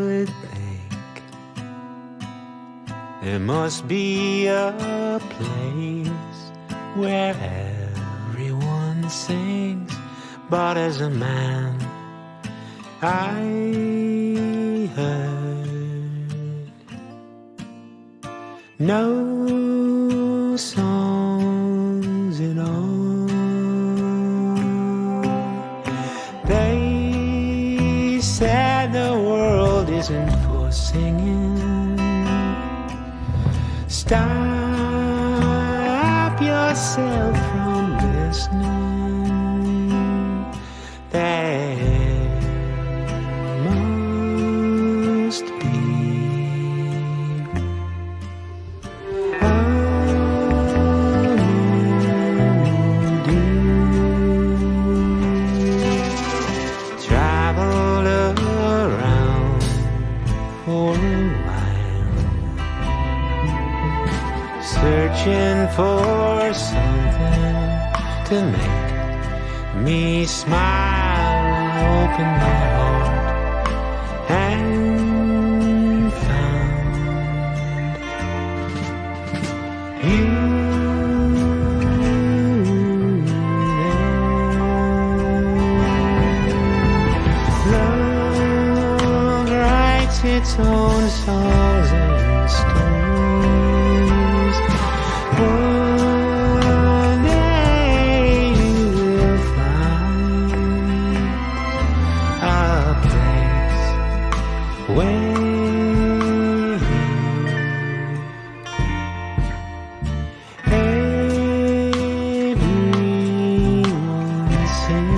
would think there must be a place where everyone sings, but as a man I heard no songs at all. They said the world isn't for singing. Stop yourself from listening. There must be a traveled around for a while, searching for something to make me smile. I opened my heart and found you there. Love writes its own songs and stories. One day you will find a place where everyone sings.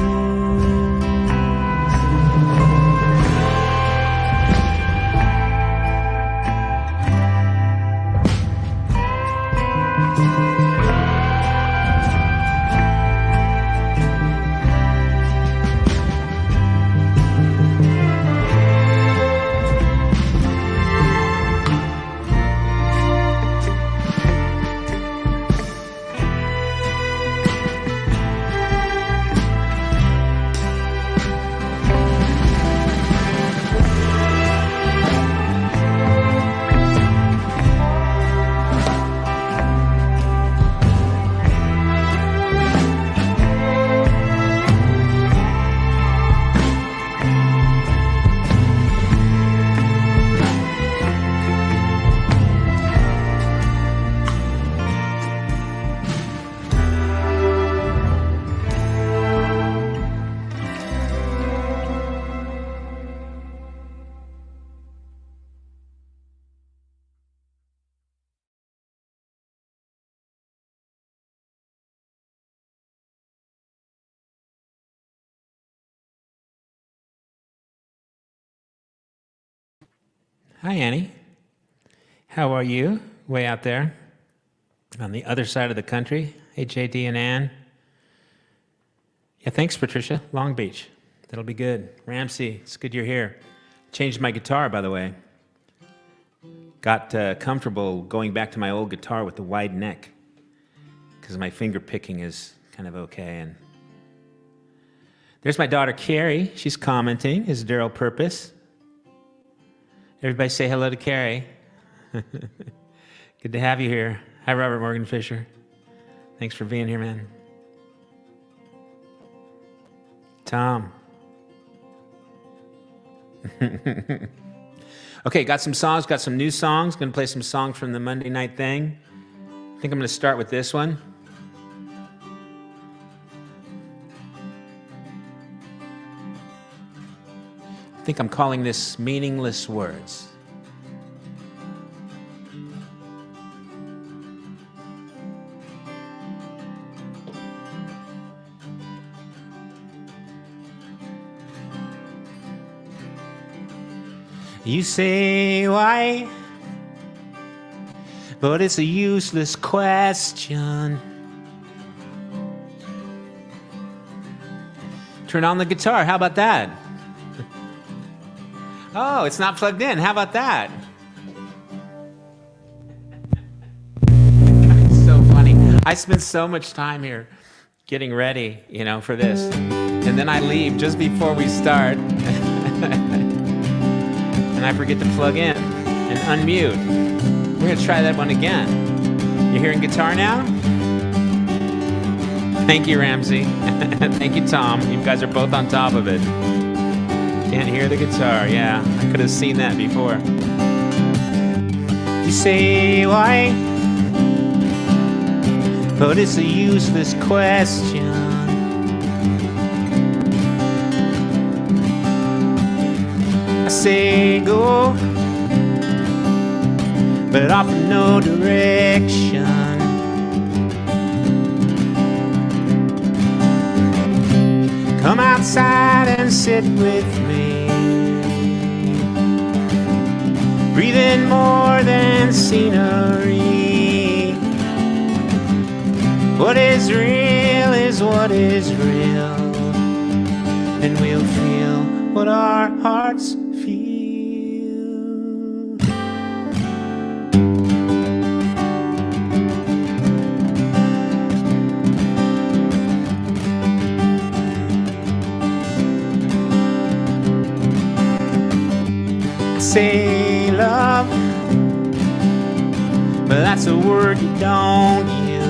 Hi, Annie. How are you? Way out there on the other side of the country. Hey, JD and Ann. Yeah, thanks, Patricia. Long Beach. That'll be good. Ramsey, it's good you're here. Changed my guitar, by the way. Got comfortable going back to my old guitar with the wide neck because my finger picking is kind of okay. And there's my daughter, Carrie. She's commenting. Is Daryl Purpose? Everybody say hello to Carrie. Good to have you here. Hi, Robert Morgan Fisher. Thanks for being here, man. Tom. Okay, got some songs, got some new songs. Gonna play some songs from the Monday night thing. I think I'm gonna start with this one. I think I'm calling this Meaningless Words. You say why, but it's a useless question. Turn on the guitar, how about that? Oh, it's not plugged in. How about that? It's so funny. I spend so much time here getting ready, for this. And then I leave just before we start. And I forget to plug in and unmute. We're going to try that one again. You hearing guitar now? Thank you, Ramsey. Thank you, Tom. You guys are both on top of it. Can't hear the guitar. Yeah, I could have seen that before. You say why? But it's a useless question. I say go, but offer no direction. Come outside and sit with me. Breathe in more than scenery. What is real is what is real, and we'll feel what our hearts feel. Say love, but that's a word you don't use.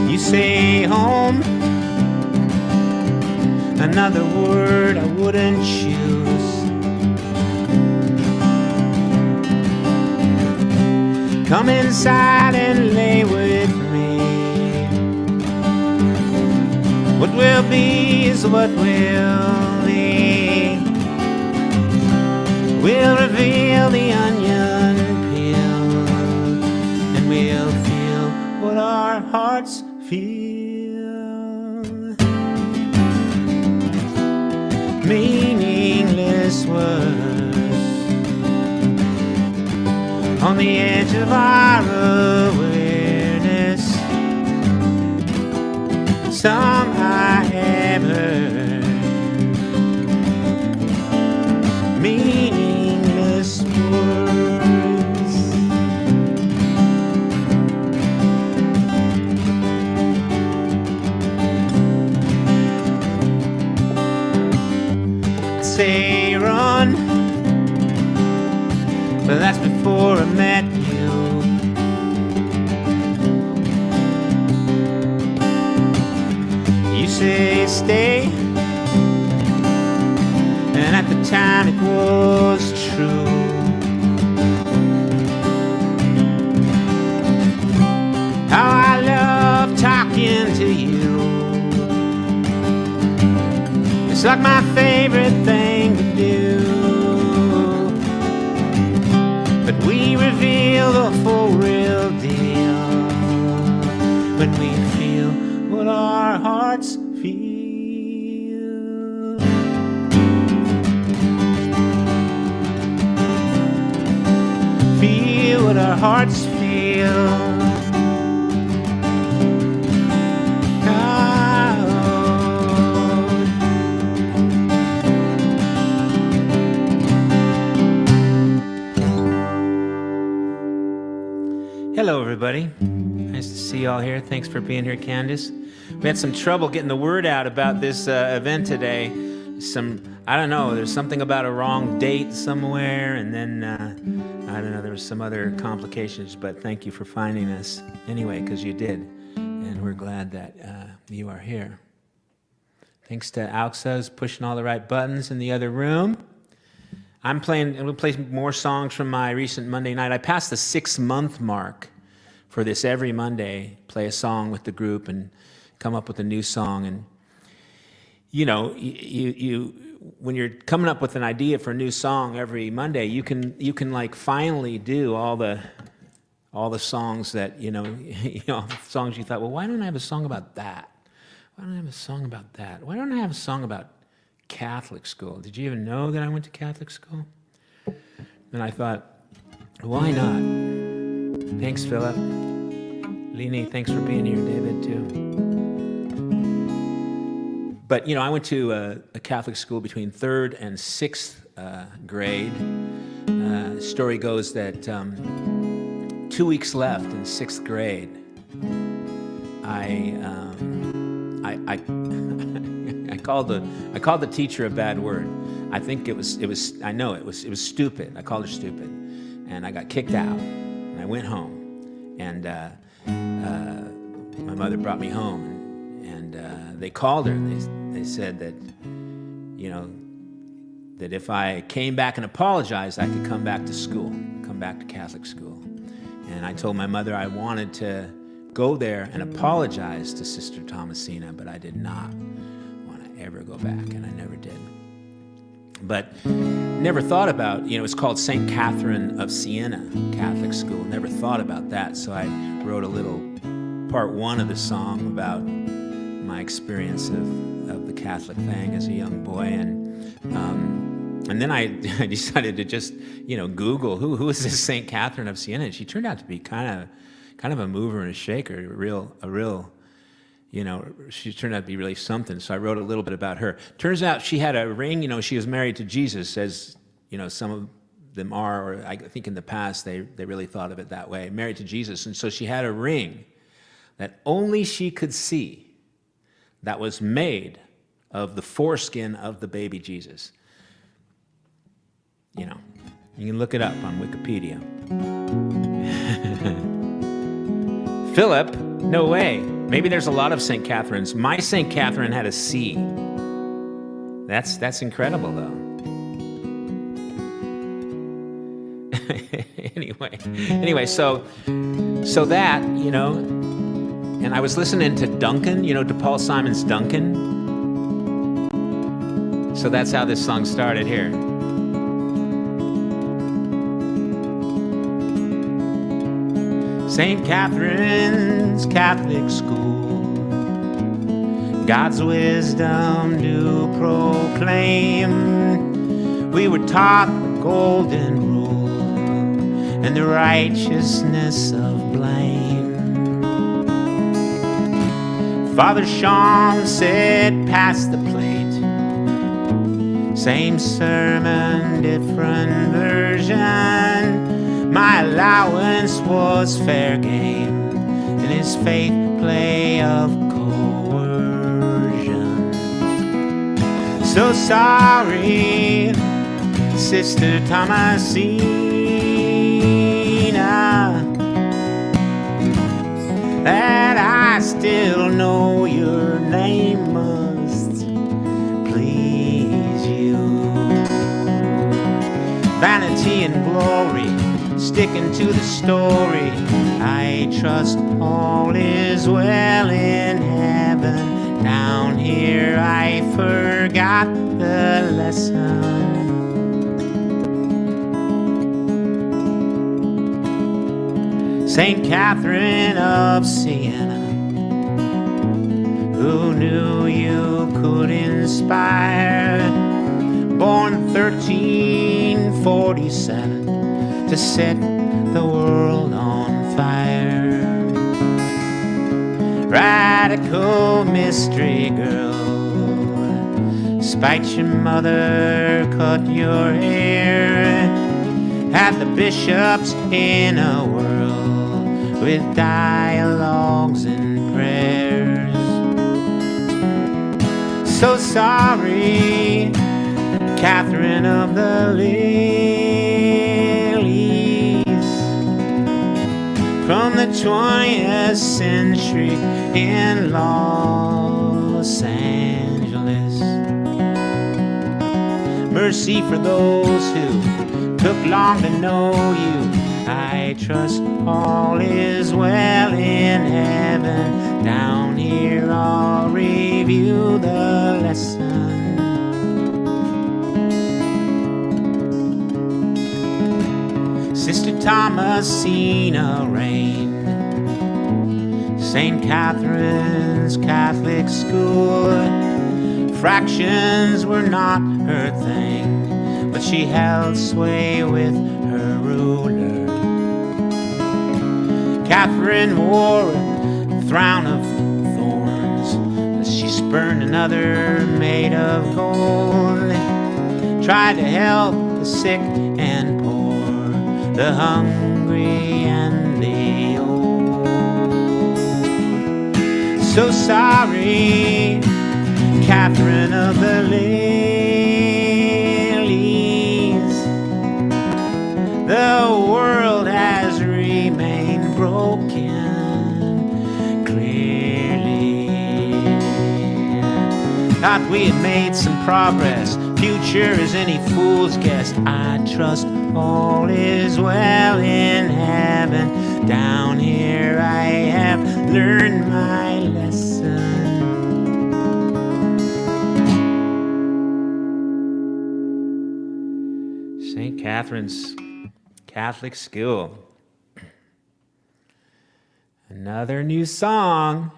You say home, another word I wouldn't choose. Come inside and lay with me. What will be is what will be. We'll reveal the onion peel, and we'll feel what our hearts feel. Meaningless words on the edge of our awareness. Some I have heard, meaningless words. Say run, but that's before I met you. You say stay, and at the time it was true. How I love talking to you. It's like my favorite thing to do. But we reveal the full real deal when we feel what our hearts feel. Feel what our hearts feel. Hello, everybody. Nice to see you all here. Thanks for being here, Candace. We had some trouble getting the word out about this event today. I don't know, there's something about a wrong date somewhere, and then, I don't know, there was some other complications, but thank you for finding us anyway, because you did, and we're glad that you are here. Thanks to Auxa's pushing all the right buttons in the other room. I'm going to play more songs from my recent Monday night. I passed the 6-month mark for this every Monday, play a song with the group and come up with a new song. And you know, you when you're coming up with an idea for a new song every Monday, you can like finally do all the songs that songs you thought, well, why don't I have a song about that? Why don't I have a song about that? Why don't I have a song about Catholic school? Did you even know that I went to Catholic school? And I thought, why not? Thanks, Philip. Leni, thanks for being here. David, too. But, I went to a Catholic school between 3rd and 6th grade. The story goes that 2 weeks left in 6th grade, I called the teacher a bad word. I think it was stupid. I called her stupid, and I got kicked out. And I went home, and my mother brought me home, and they called her. And they said that, that if I came back and apologized, I could come back to school, come back to Catholic school. And I told my mother I wanted to go there and apologize to Sister Thomasina, but I did not want to ever go back, and I never did. But never thought about, it's called St. Catherine of Siena Catholic School. Never thought about that, so I wrote a little part one of the song about my experience of the Catholic thing as a young boy, and then I decided to just, Google who is this St. Catherine of Siena, and she turned out to be kind of a mover and a shaker, a real. She turned out to be really something. So I wrote a little bit about her. Turns out she had a ring, she was married to Jesus, as, some of them are, or I think in the past they really thought of it that way, married to Jesus. And so she had a ring that only she could see that was made of the foreskin of the baby Jesus. You can look it up on Wikipedia. Philip, no way. Maybe there's a lot of St. Catherines. My St. Catherine had a C. That's incredible, though. Anyway, so that, and I was listening to Duncan, to Paul Simon's Duncan. So that's how this song started here. St. Catherine's Catholic School, God's wisdom to proclaim. We were taught the golden rule and the righteousness of blame. Father Sean said, pass the plate. Same sermon, different version. My allowance was fair game in his faith play of coercion. So sorry, Sister Thomasina, that I still know your name must please you. Vanity and glory, sticking to the story, I trust all is well in heaven. Down here I forgot the lesson. St. Catherine of Siena, who knew you could inspire, born 1347 to set the world on fire. Radical mystery girl, spite your mother cut your hair, had the bishops in a whirl with dialogues and prayers. So sorry, Catherine of the Lilies, from the 20th century in Los Angeles. Mercy for those who took long to know you. I trust all is well in heaven. Down here I'll review the lesson. Sister Thomasina reigned, St. Catherine's Catholic School. Fractions were not her thing, but she held sway with her ruler. Catherine wore a crown of thorns as she spurned another made of gold. Tried to help the sick and poor, the hungry and the old. So sorry, Catherine of the lilies, the world has remained broken clearly. Thought we had made some progress, future is any fool's guess. I trust all is well in heaven. Down here I have learned my lesson. St. Catherine's Catholic School. Another new song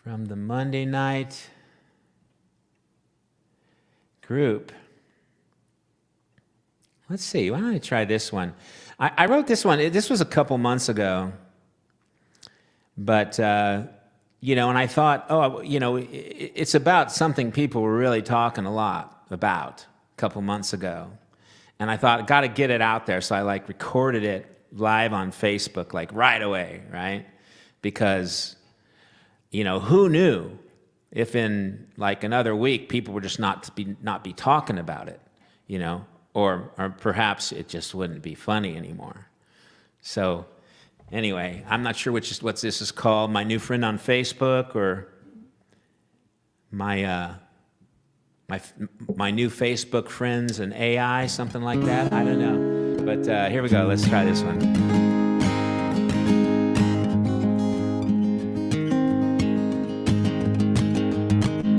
from the Monday night group. Let's see, why don't I try this one? I wrote this one, this was a couple months ago, but, you know, and I thought, oh, you know, it's about something people were really talking a lot about a couple months ago. And I thought, got to get it out there, so I like recorded it live on Facebook like right away, right? Because, you know, who knew if in like another week people would just not be talking about it, you know? Or perhaps it just wouldn't be funny anymore. So anyway, I'm not sure what this is called, my new friend on Facebook or my new Facebook friends and AI, something like that. I don't know. But here we go. Let's try this one.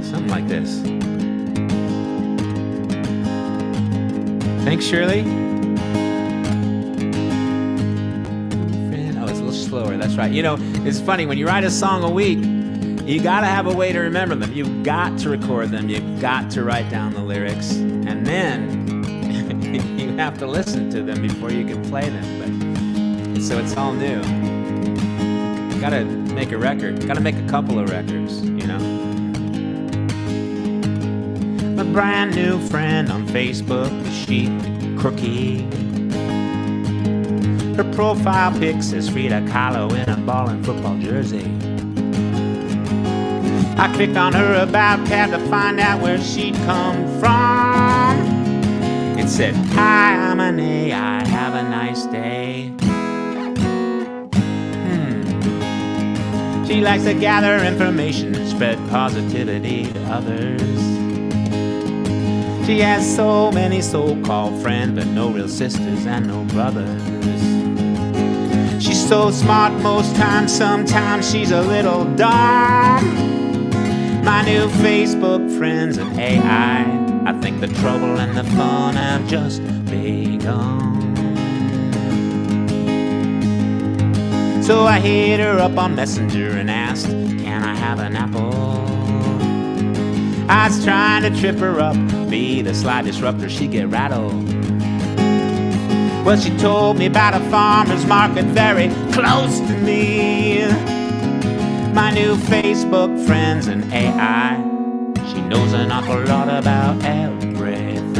Something like this. Thanks, Shirley. Oh, it's a little slower. That's right. You know, it's funny. When you write a song a week, you got to have a way to remember them. You've got to record them. You've got to write down the lyrics. And then you have to listen to them before you can play them. But so it's all new. You got to make a record. Got to make a couple of records, you know. A brand new friend on Facebook, is she crooky? Her profile pic says Frida Kahlo in a ballin' football jersey. I clicked on her about tab to find out where she'd come from. It said, hi, I'm an AI, have a nice day. She likes to gather information and spread positivity to others. She has so many so-called friends, but no real sisters and no brothers. She's so smart most times, sometimes she's a little dumb. My new Facebook friends and AI, I think the trouble and the fun have just begun. So I hit her up on Messenger and asked, can I have an apple? I was trying to trip her up, be the sly disruptor, she'd get rattled. Well, she told me about a farmer's market very close to me. My new Facebook friends and AI, she knows an awful lot about everything.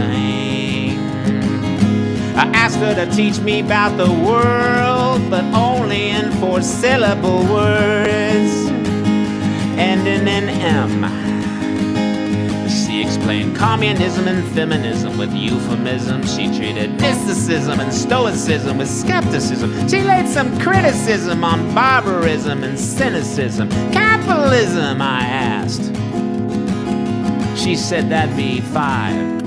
I asked her to teach me about the world, but only in 4-syllable words, ending in M. She explained communism and feminism with euphemism. She treated mysticism and stoicism with skepticism. She laid some criticism on barbarism and cynicism. Capitalism, I asked. She said that'd be 5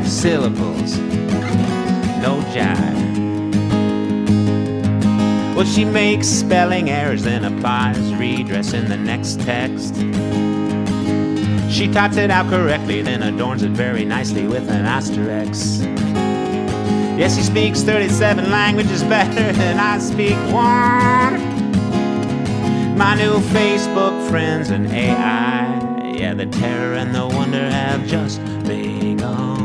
syllables, no jive. Well, she makes spelling errors, then applies redress in the next text. She types it out correctly, then adorns it very nicely with an asterisk. Yes, she speaks 37 languages better than I speak one. My new Facebook friends and AI, yeah, the terror and the wonder have just begun.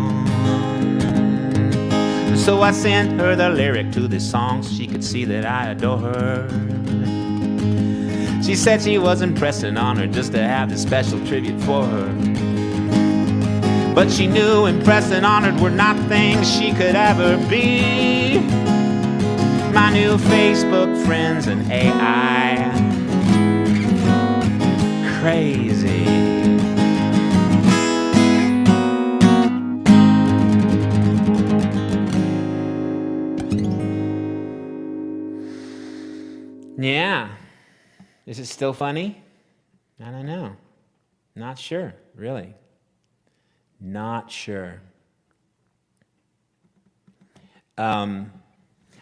So I sent her the lyric to this song so she could see that I adore her. She said she was impressed and honored just to have this special tribute for her. But she knew impressed and honored were not things she could ever be. My new Facebook friends and AI, crazy. Yeah. Is it still funny? I don't know. Not sure, really. Not sure.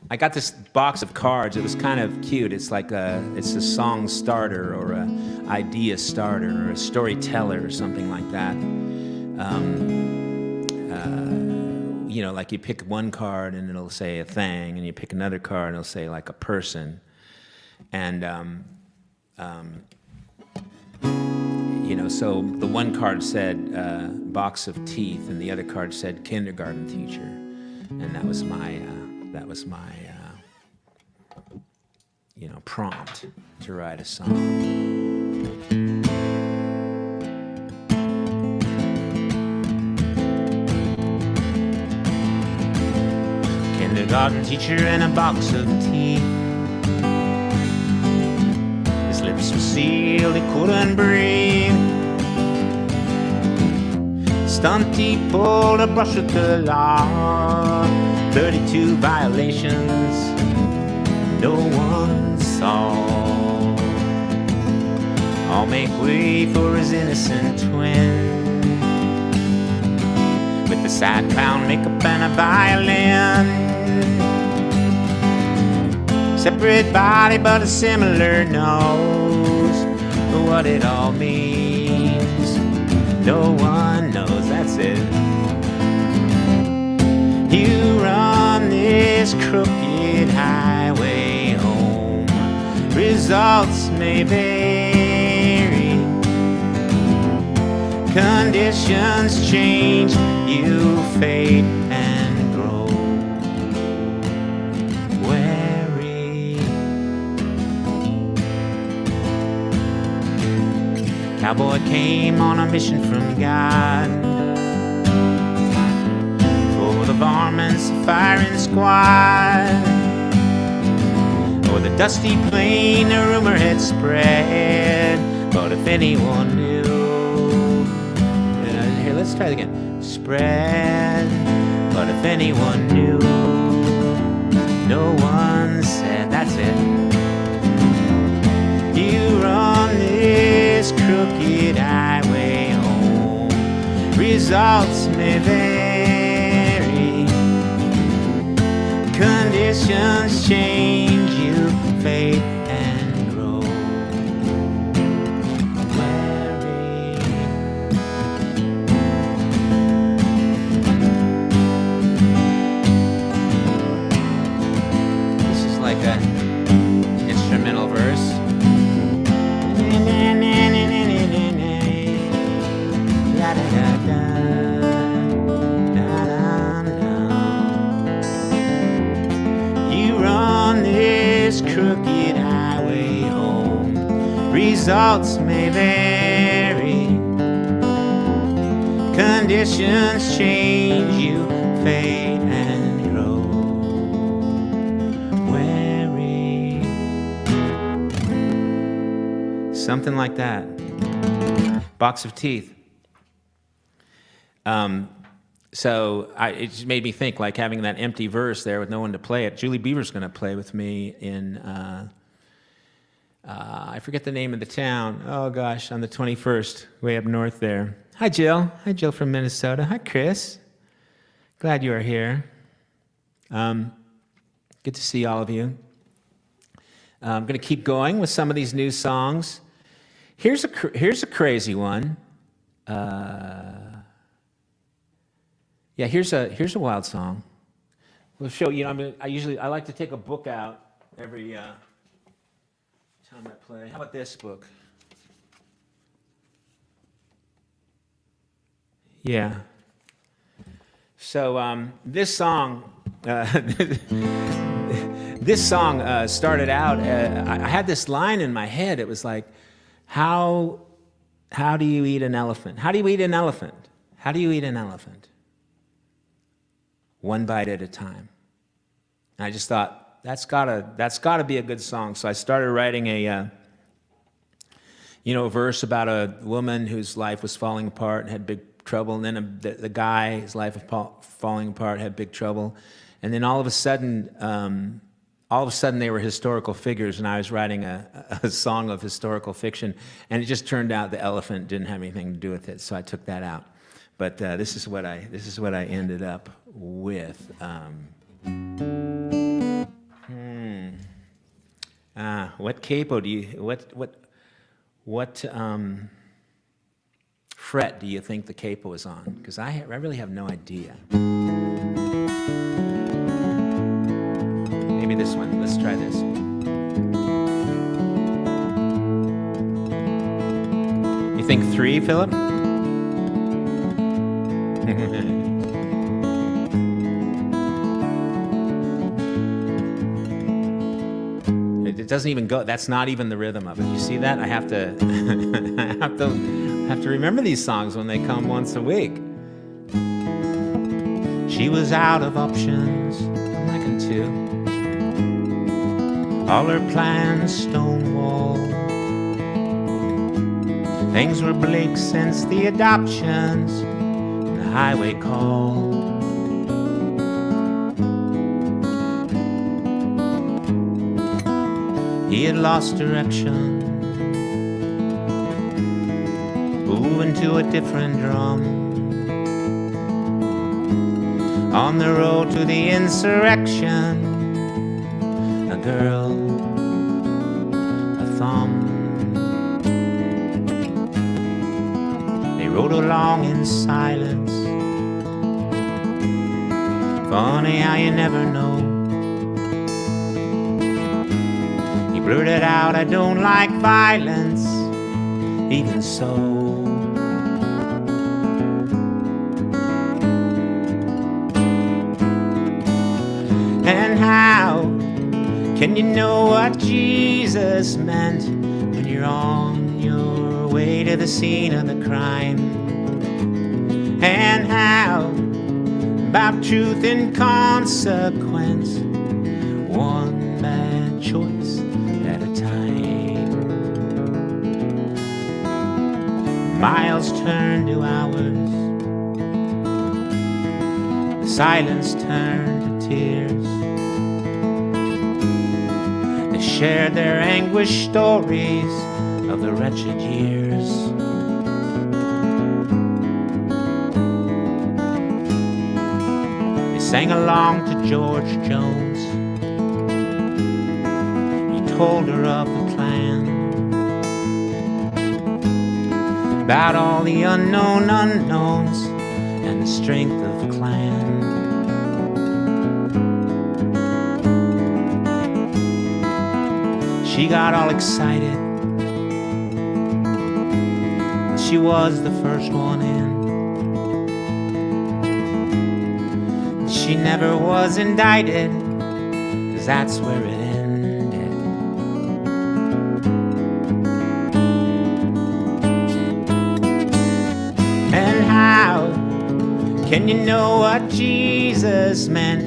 I got this box of cards. It was kind of cute. It's like it's a song starter or a idea starter or a storyteller or something like that. You know, like you pick one card and it'll say a thing, and you pick another card and it'll say like a person. And you know, so the one card said box of teeth, and the other card said kindergarten teacher, and that was my you know, prompt to write a song. Kindergarten teacher and a box of teeth. His lips were sealed, he couldn't breathe. Stunty pulled a brush with the law. 32 violations no one saw. All make way for his innocent twin, with the sad clown makeup and a violin. Separate body but a similar nose. But what it all means, no one knows. That's it. You run this crooked highway home. Results may vary. Conditions change. You fade and grow wary. Cowboy came on a mission from God. The varmints, the firing squad, or the dusty plain the rumor had spread. But if anyone knew, here, let's try it again. Spread, but if anyone knew, no one said. That's it. You run this crooked highway home. Results may vary. Conditions change, you fade and grow wary. This is like an instrumental verse. La da da da. This crooked highway home. Results may vary. Conditions change, you fade and grow wary. Something like that. Box of teeth. So it just made me think, like having that empty verse there with no one to play it. Julie Beaver's going to play with me in, I forget the name of the town. Oh gosh, on the 21st, way up north there. Hi Jill. Hi Jill from Minnesota. Hi Chris. Glad you are here. Good to see all of you. I'm going to keep going with some of these new songs. Here's a crazy one. Yeah, here's a wild song. We'll show you. I like to take a book out every time I play. How about this book? Yeah. So this song, started out. I had this line in my head. It was like, how do you eat an elephant? How do you eat an elephant? How do you eat an elephant? One bite at a time. And I just thought, that's gotta be a good song. So I started writing a a verse about a woman whose life was falling apart and had big trouble, and then the guy, his life was falling apart, had big trouble, and then all of a sudden they were historical figures, and I was writing a song of historical fiction, and it just turned out the elephant didn't have anything to do with it, so I took that out. But this is what I ended up with. What capo do you what fret do you think the capo is on? Because I really have no idea. Maybe this one. Let's try this. You think 3, Philip? It doesn't even go. That's not even the rhythm of it. You see that? I have to I have to remember these songs when they come once a week. She was out of options. I'm liking 2. All her plans stonewalled. Things were bleak since the adoptions and the highway called. He had lost direction, moving to a different drum. On the road to the insurrection, a girl, a thumb. They rode along in silence. Funny how you never know. He blurted out, I don't like violence, even so. And how can you know what Jesus meant when you're on your way to the scene of the crime? And how about truth and consequence, one bad choice at a time? Miles turned to hours, the silence turned to tears. They shared their anguished stories of the wretched years. They sang along to George Jones. He told her of the plan, about all the unknown unknowns and the strength of the clan. She got all excited. She was the first one in. She never was indicted, 'cause that's where it ended. And how can you know what Jesus meant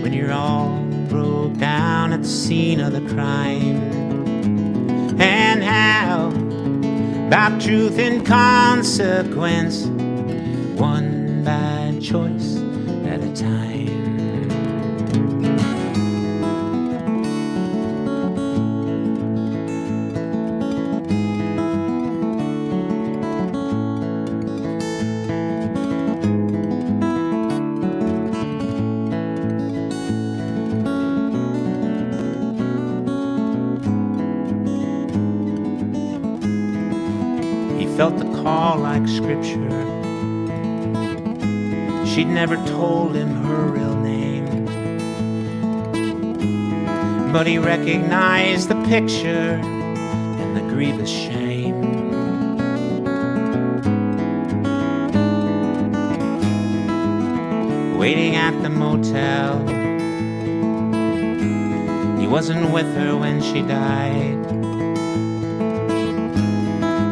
when you're all broke down at the scene of the crime? And how about truth and consequence, one bad choice at a time? Felt the call like scripture. She'd never told him her real name, but he recognized the picture and the grievous shame. Waiting at the motel, he wasn't with her when she died.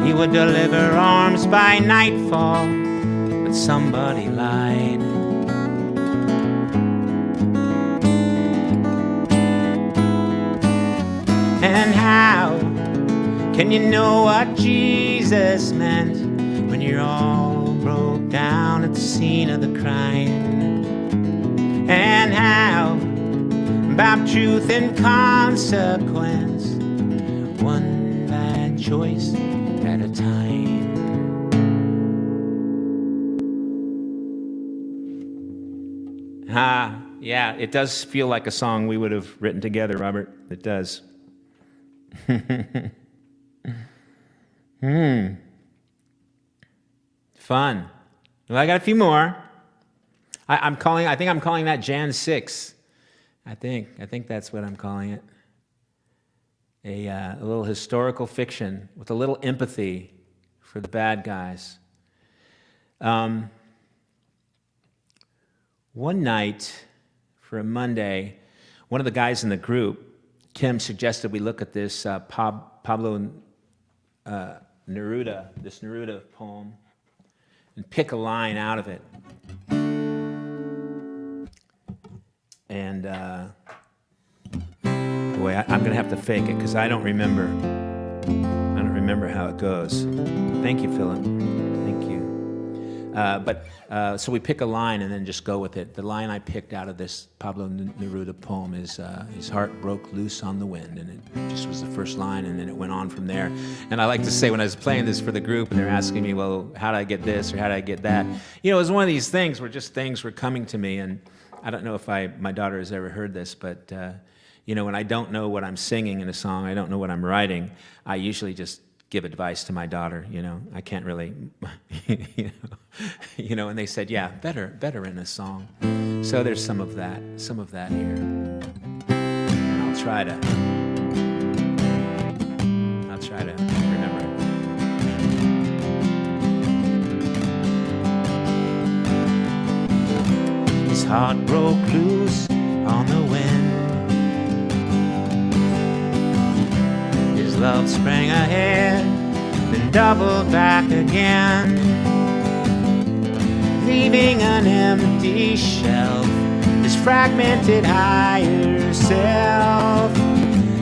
He would deliver arms by nightfall, but somebody lied. And how Can you know what Jesus meant when you're all broke down at the scene of the crime? And how about truth and consequence, one bad choice at a time? Yeah, it does feel like a song we would have written together, Robert. It does. Fun. Well, I got a few more. I think I'm calling that Jan 6. I think that's what I'm calling it. A little historical fiction with a little empathy for the bad guys. One night, for a Monday, one of the guys in the group, Tim, suggested we look at this Pablo Neruda, this Neruda poem, and pick a line out of it. And boy, I'm going to have to fake it because I don't remember how it goes. Thank you, Philip. Thank you. So we pick a line and then just go with it. The line I picked out of this Pablo Neruda poem is, his heart broke loose on the wind, and it just was the first line, and then it went on from there. And I like to say when I was playing this for the group and they're asking me, well, how did I get this or how did I get that? You know, it was one of these things where just things were coming to me, and I don't know if my daughter has ever heard this, but you know, when I don't know what I'm singing in a song, I don't know what I'm writing, I usually just give advice to my daughter. You know, I can't really, you know. And they said, yeah, better in a song. So there's some of that here. And I'll try to remember it. His heart broke loose on the wind. His love sprang ahead, then doubled back again, leaving an empty shelf. His fragmented higher self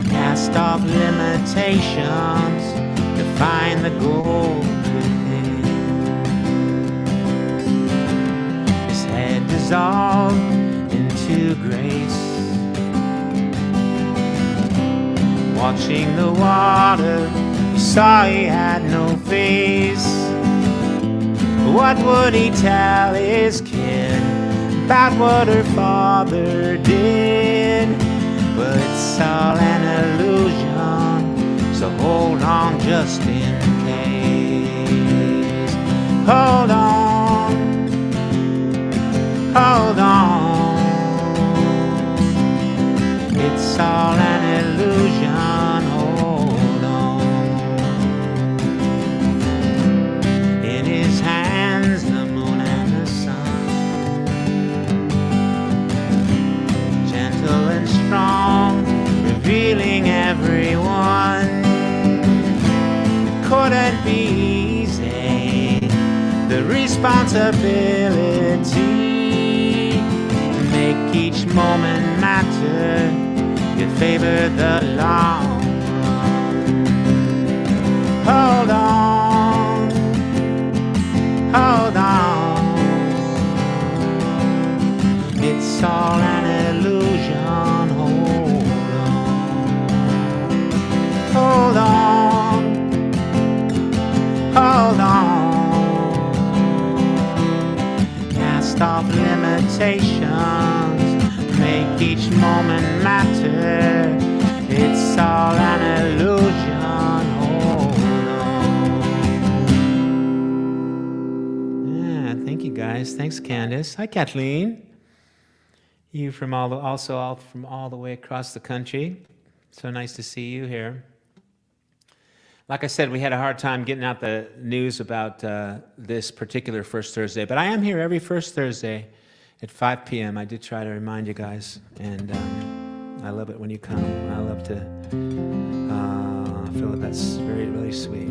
cast off limitations to find the gold within. His head dissolved into grace, watching the water, he saw he had no face. What would he tell his kid about what her father did? Well, it's all an illusion, so hold on just in case. Hold on, hold on. It's all an illusion, hold on. In his hands, the moon and the sun, gentle and strong, revealing everyone. It couldn't be easy, the responsibility to make each moment matter. You favor the long run. Hold on, hold on. It's all an illusion. Hold on, hold on. Cast off limitations, make each moment matter. It's all an illusion. Hold on. Yeah, thank you guys. Thanks, Candace. Hi, Kathleen. You from all the way across the country. So nice to see you here. Like I said, we had a hard time getting out the news about this particular First Thursday, but I am here every first Thursday at 5 p.m. I did try to remind you guys, and I love it when you come. I love to feel that that's really sweet.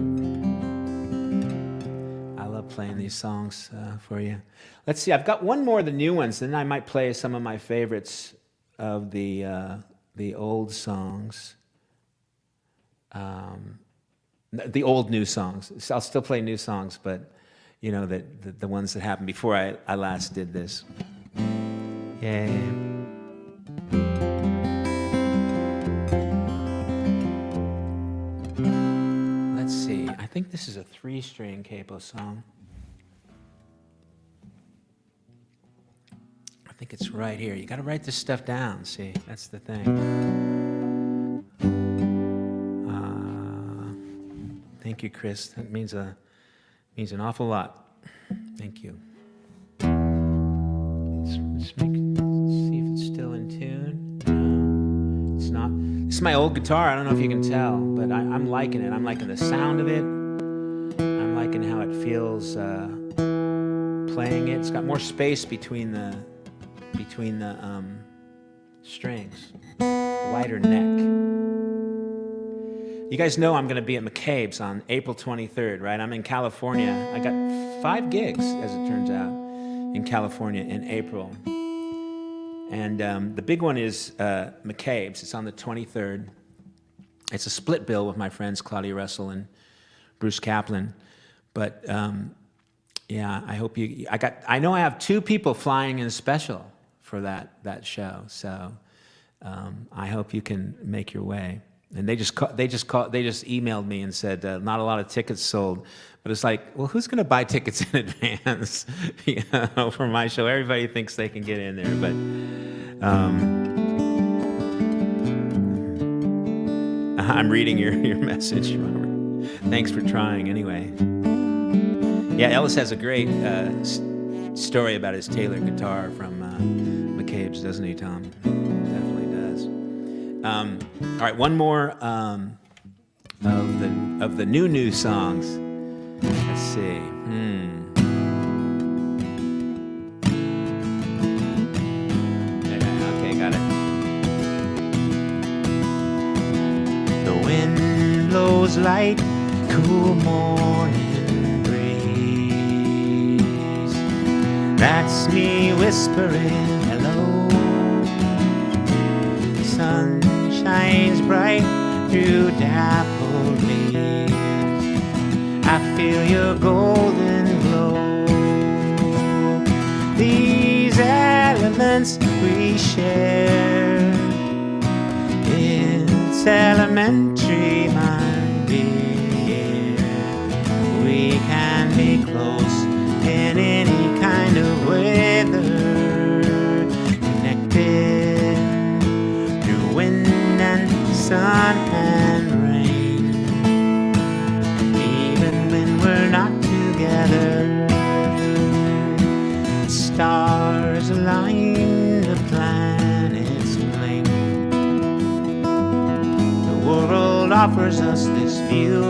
I love playing these songs for you. Let's see, I've got one more of the new ones, then I might play some of my favorites of the old songs. The old new songs. So I'll still play new songs, but you know, the ones that happened before I last did this. Yay. Let's see. I think this is a 3-string capo song. I think it's right here. You got to write this stuff down. See, that's the thing. Thank you, Chris. That means an awful lot. Thank you. Let's see if it's still in tune. No, it's not. This is my old guitar. I don't know if you can tell, but I'm liking it. I'm liking the sound of it. I'm liking how it feels playing it. It's got more space between the strings. Wider neck. You guys know I'm going to be at McCabe's on April 23rd, right? I'm in California. I got 5 gigs, as it turns out, in California in April. And the big one is McCabe's. It's on the 23rd. It's a split bill with my friends Claudia Russell and Bruce Kaplan. But yeah, I hope you. I know I have 2 people flying in special for that show. So I hope you can make your way. And they just emailed me and said not a lot of tickets sold, but it's like, well, who's going to buy tickets in advance, you know, for my show? Everybody thinks they can get in there, but I'm reading your message, Robert. Thanks for trying, anyway. Yeah, Ellis has a great story about his Taylor guitar from McCabe's, doesn't he, Tom? Definitely does. All right, one more of the new songs. Let's see. Okay, got it. The wind blows light, cool morning breeze. That's me whispering hello. Sun shines bright through dappled leaves. I feel your golden glow. These elements we share. It's elementary, my dear. We can be close in any kind of weather. Connected through wind and sun and rain. Even when we're not together, stars align, the planets blink. The world offers us this view.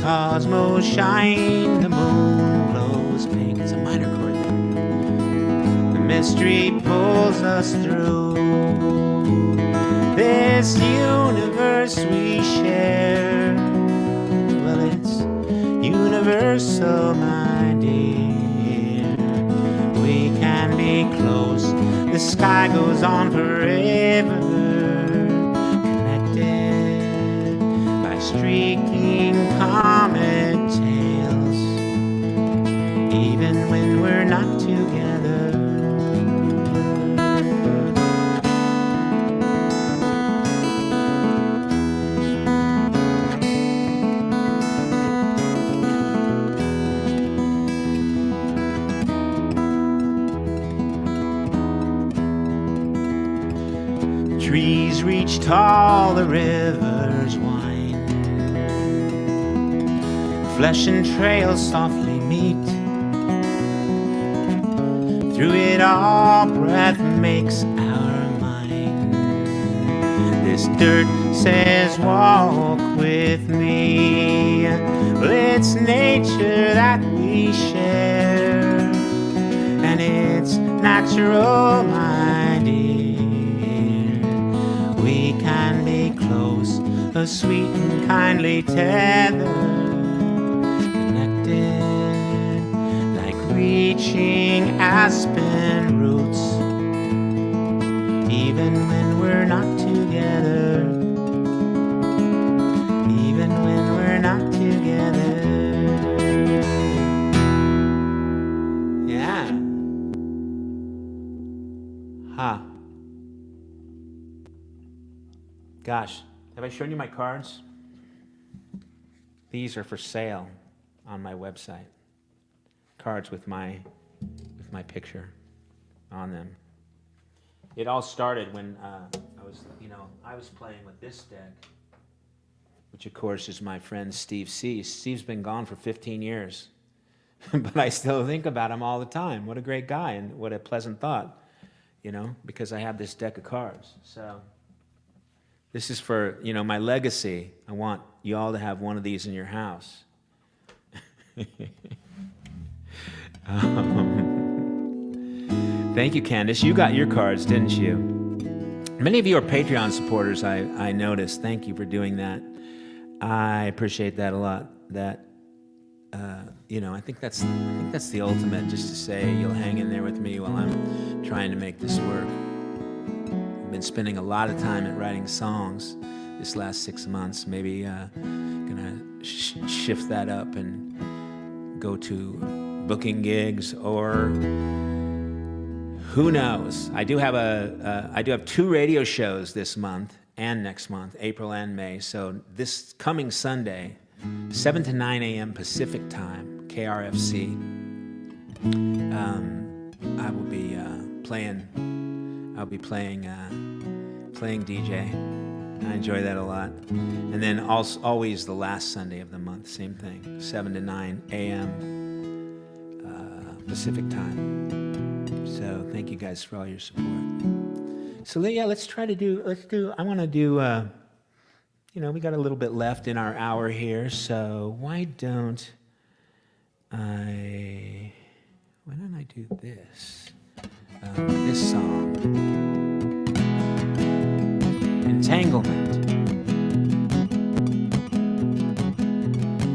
Cosmos shine, the moon glows pink. It's a minor chord there. The mystery pulls us through. This universe we share, well, it's universal, my dear. We can be close, the sky goes on forever. Connected by streaking comet tails. Even when we're not together. Trees reach tall, the rivers wind. Flesh and trails softly meet. Through it all, breath makes our mind. This dirt says, walk with me. Well, it's nature that we share, and it's natural, my dear. We can be close, a sweet and kindly tether. Connected like reaching aspen roots. Even when we're not together. Gosh, have I shown you my cards? These are for sale on my website. Cards with my picture on them. It all started when I was playing with this deck, which of course is my friend Steve C. Steve's been gone for 15 years, but I still think about him all the time. What a great guy, and what a pleasant thought, because I have this deck of cards. So this is for, my legacy. I want you all to have one of these in your house. Thank you, Candace. You got your cards, didn't you? Many of you are Patreon supporters, I noticed. Thank you for doing that. I appreciate that a lot. That, I think that's the ultimate, just to say you'll hang in there with me while I'm trying to make this work. I've been spending a lot of time at writing songs this last 6 months. Maybe gonna shift that up and go to booking gigs, or who knows? I do have 2 radio shows this month and next month, April and May. So this coming Sunday, 7 to 9 a.m. Pacific time, KRFC. I will be playing. I'll be playing DJ. I enjoy that a lot. And then also, always the last Sunday of the month, same thing, 7 to 9 a.m. Pacific time. So thank you guys for all your support. So yeah, let's do, I want to do, we got a little bit left in our hour here, so why don't I do this? This song, Entanglement.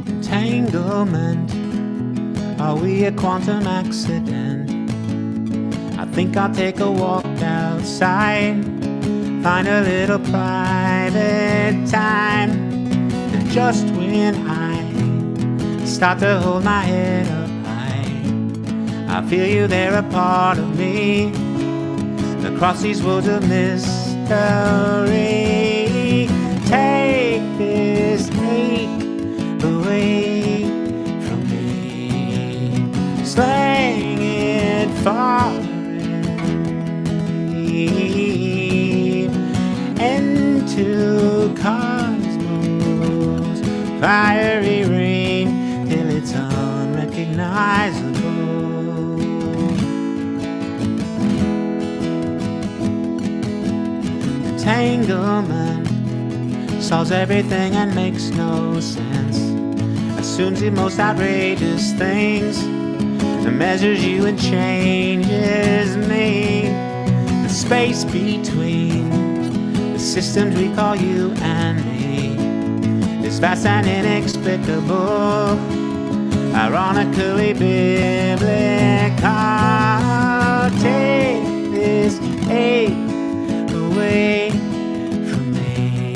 Entanglement, are we a quantum accident? I think I'll take a walk outside, find a little private time. And just when I start to hold my head up high, I feel you, they're a part of me, across these worlds of mystery. Take this ache away from me, slang it far into cosmos, fiery rain till it's unrecognizable. Entanglement solves everything and makes no sense, assumes the most outrageous things, and measures you and changes me. The space between the systems we call you and me is vast and inexplicable, ironically biblical. Take this ache away from me,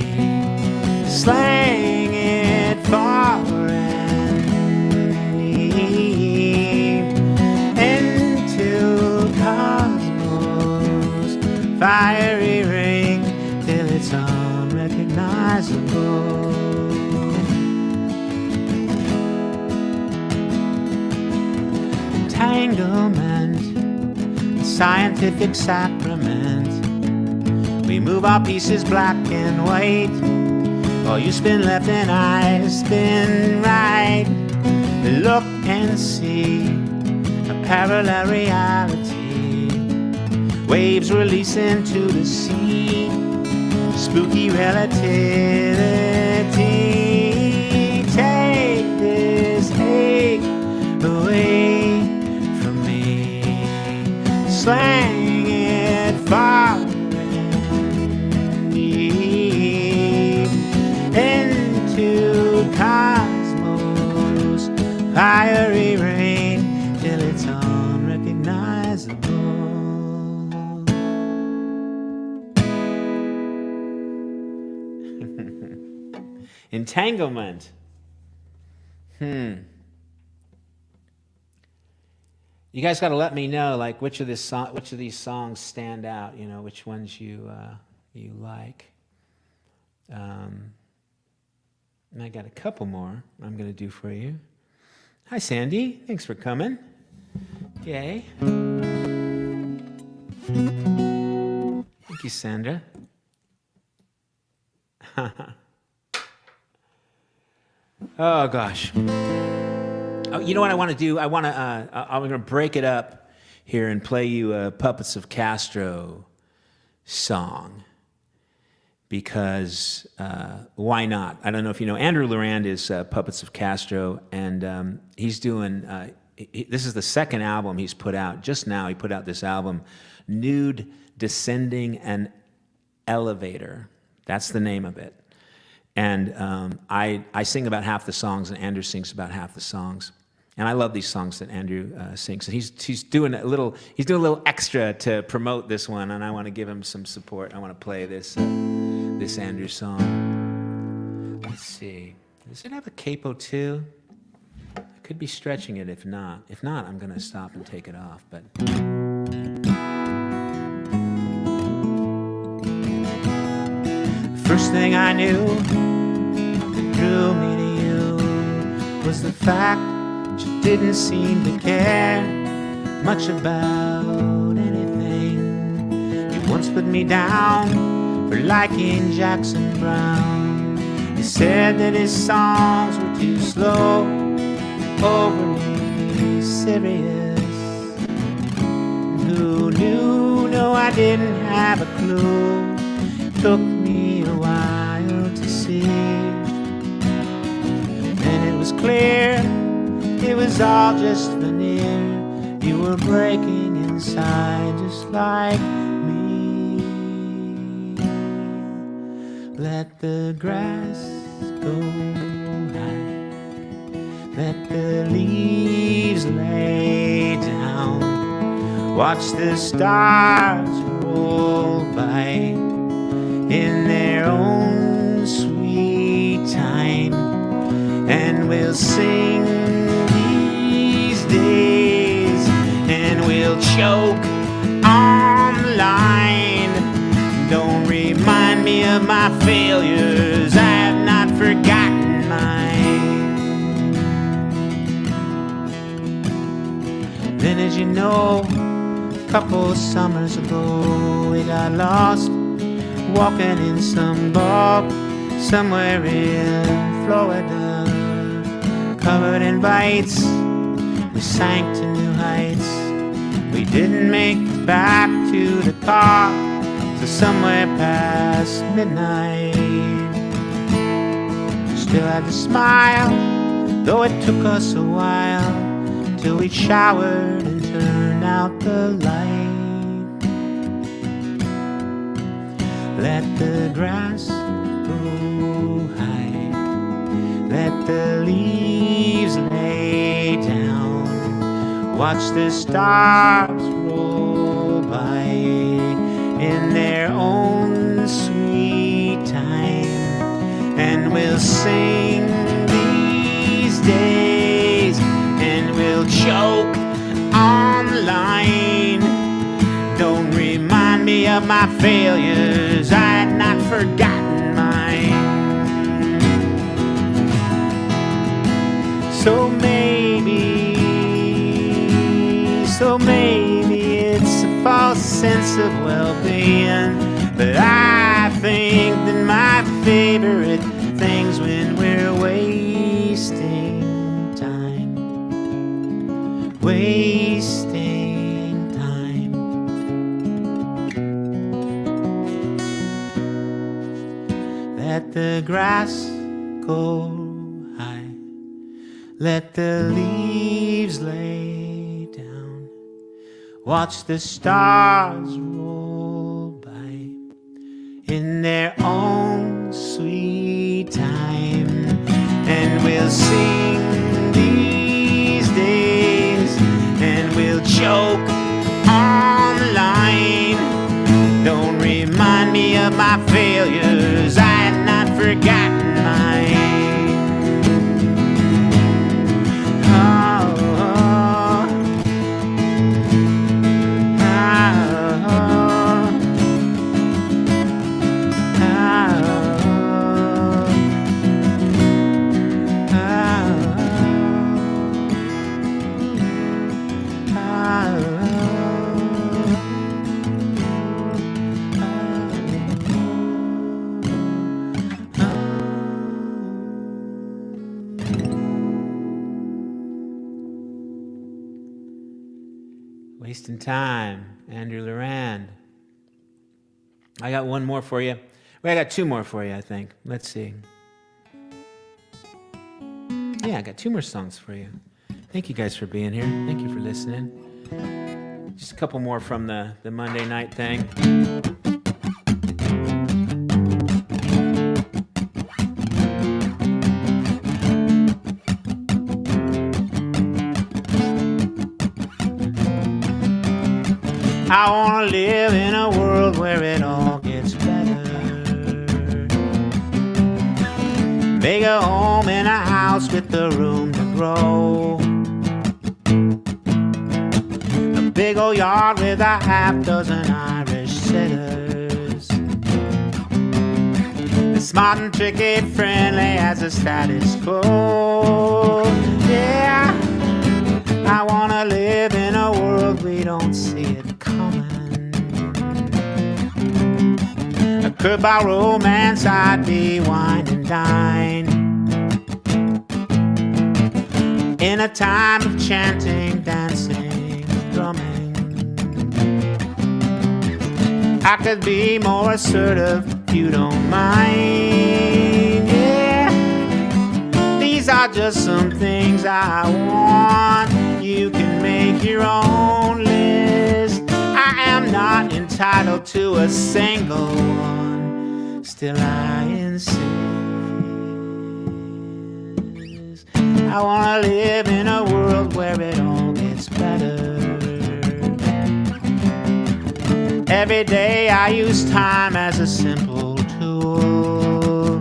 slang it far and deep into cosmos, fiery ring till it's unrecognizable. Entanglement, scientific sacrament. We move our pieces black and white, or you spin left and I spin right. Look and see a parallel reality, waves release into the sea, spooky relativity. Take this ache away from me, slang it far and deep into cosmos, fiery rain till it's unrecognizable. Entanglement. You guys got to let me know, like, which of these songs stand out. Which ones you like. And I got a couple more I'm going to do for you. Hi, Sandy. Thanks for coming. Yay. Thank you, Sandra. Oh, gosh. Oh, you know what I want to do? I'm going to break it up here and play you a Puppets of Castro song. Because why not? I don't know if you know, Andrew Lorand is Puppets of Castro, and he's doing, this is the second album he's put out. Just now he put out this album, Nude, Descending, and Elevator. That's the name of it. And I sing about half the songs, and Andrew sings about half the songs. And I love these songs that Andrew sings. And he's doing a little extra to promote this one, and I want to give him some support. I want to play this this Andrew song. Let's see. Does it have a capo too? I could be stretching it if not. If not, I'm going to stop and take it off. But first thing I knew that drew me to you was the fact you didn't seem to care much about anything. You once put me down for liking Jackson Brown. You said that his songs were too slow, overly serious. Who knew? No, I didn't have a clue. It took me a while to see. And it was clear it was all just veneer. You were breaking inside just like me. Let the grass go high. Let the leaves lay down. Watch the stars roll by in their own sweet time. And we'll sing these days, and we'll choke on the line. Don't remind me of my failures, I have not forgotten mine. Then, as you know, a couple summers ago, we got lost walking in some bog somewhere in Florida. Covered in bites, we sank to new heights. We didn't make it back to the car till somewhere past midnight. Still had to smile, though it took us a while, till we showered and turned out the light. Let the grass grow high. Let the leaves lay down. Watch the stars roll by in their own sweet time. And we'll sing these days, and we'll choke on the line. Don't remind me of my failures, I had not forgotten mine. So maybe it's a false sense of well-being, but I think that my favorite things when we're wasting time, wasting time. Let the grass go high. Let the leaves lay down. Watch the stars roll by in their own sweet time. And we'll sing these days, and we'll choke on the line. Don't remind me of my failures, I had not forgotten mine. Wasting Time, Andrew Lorand. I got one more for you. Well, I got two more for you, I think. Let's see. Yeah, I got two more songs for you. Thank you guys for being here. Thank you for listening. Just a couple more from the Monday night thing. I want to live in a world where it all gets better. Make a home in a house with the room to grow. A big old yard with a half dozen Irish setters. As smart and tricky, friendly as the status quo. Yeah, I want to live in a world we don't see it coming. A curb by romance, I'd be wine and dine. In a time of chanting, dancing, drumming, I could be more assertive if you don't mind. Yeah, these are just some things I want. You can make your own list. I am not entitled to a single one. Still I insist. I want to live in a world where it all gets better. Every day I use time as a simple tool.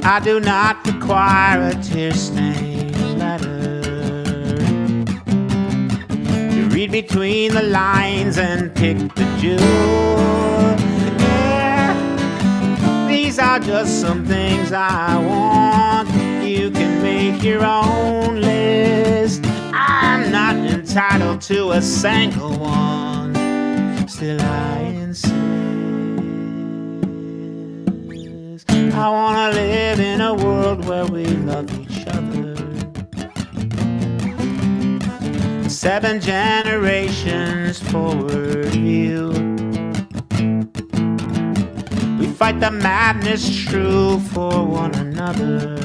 I do not require a tear-stained letter to read between the lines and pick the jewel. Yeah, these are just some things I want. You can make your own list. I'm not entitled to a single one. Still I insist. I want to live in a world where we love each other. 7 generations forward view. We fight the madness true for one another.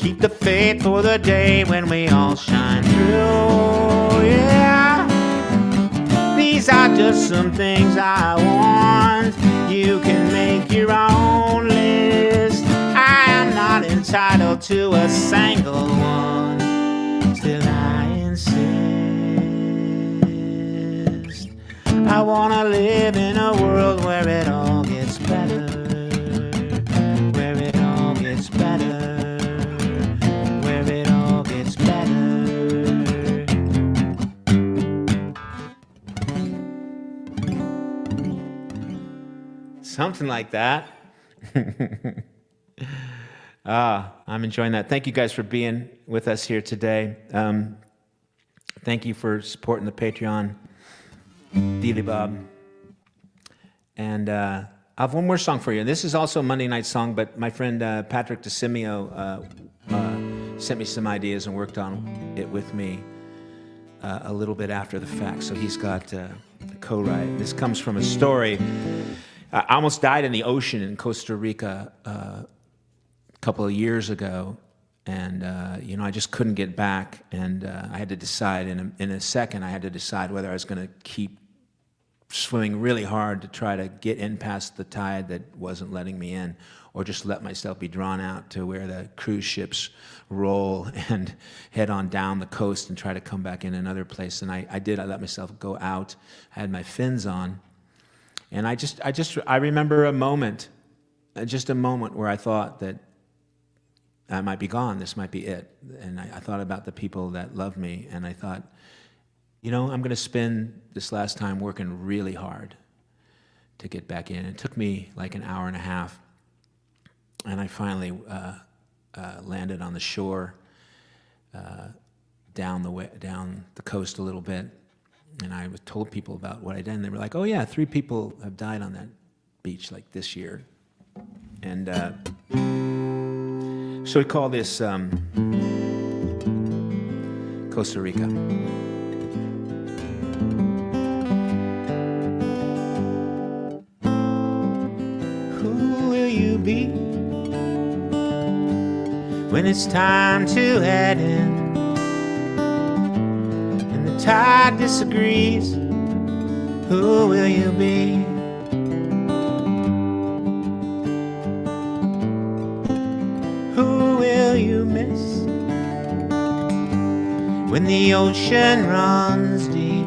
Keep the faith for the day when we all shine through. Yeah, these are just some things I want. You can make your own list. I am not entitled to a single one. Still I insist. I want to live in a world where it all gets better. Where it all gets better. Where it all gets better. Something like that. I'm enjoying that. Thank you guys for being with us here today. Thank you for supporting the Patreon, Dealy Bob. And I have one more song for you. This is also a Monday night song, but my friend Patrick DeSimio sent me some ideas and worked on it with me a little bit after the fact. So he's got a co-write. This comes from a story. I almost died in the ocean in Costa Rica a couple of years ago, and I just couldn't get back, and I had to decide in a second. I had to decide whether I was going to keep swimming really hard to try to get in past the tide that wasn't letting me in, or just let myself be drawn out to where the cruise ships roll and head on down the coast and try to come back in another place. And I did. I let myself go out. I had my fins on. And I remember a moment where I thought that I might be gone. This might be it. And I thought about the people that loved me, and I thought, I'm going to spend this last time working really hard to get back in. It took me like an hour and a half, and I finally landed on the shore, down the coast a little bit. And I told people about what I did, and they were like, "Oh yeah, 3 people have died on that beach like this year." And so we call this Costa Rica. Who will you be when it's time to head in and the tide disagrees? Who will you be? Who will you miss when the ocean runs deep?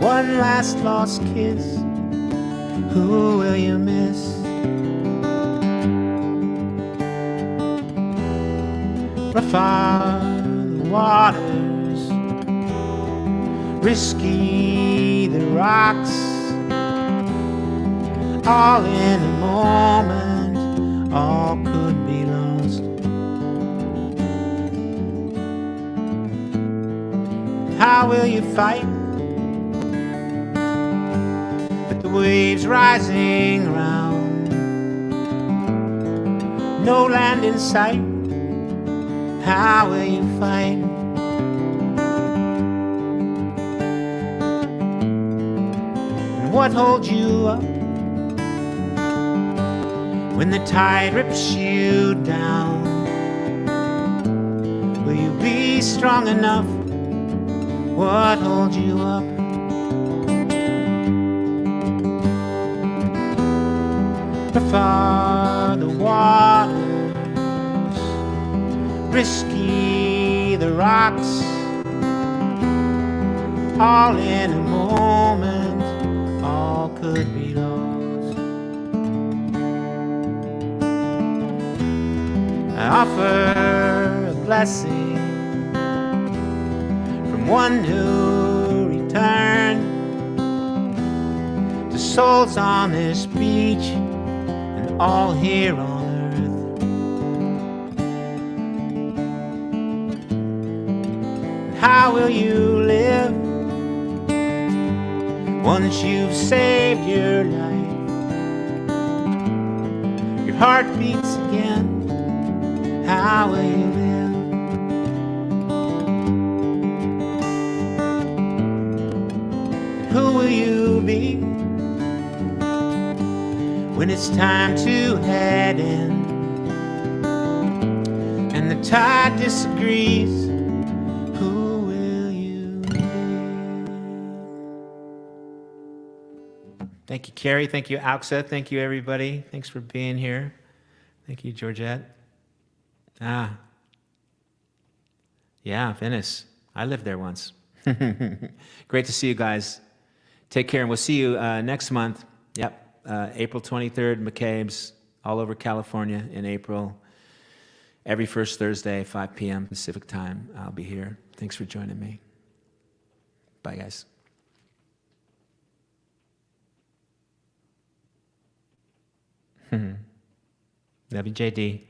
One last lost kiss. Who will you miss? Rough are the waters, risky the rocks, all in a moment, all could be lost. How will you fight with the waves rising round? No land in sight. How will you fight? And what holds you up when the tide rips you down? Will you be strong enough? What holds you up? Rough are the waters, risky the rocks, all in a moment, all could be lost. I offer a blessing from one who returned to souls on this beach and all here on earth. How will you live once you've saved your life? Your heart beats again. How will you live? Who will you be when it's time to head in and the tide disagrees? Who will you be? Thank you, Carrie. Thank you, Auxa. Thank you, everybody. Thanks for being here. Thank you, Georgette. Yeah, Venice. I lived there once. Great to see you guys. Take care, and we'll see you next month. Yep, April 23rd, McCabe's, all over California in April. Every first Thursday, 5 p.m. Pacific time, I'll be here. Thanks for joining me. Bye, guys. Love you, JD.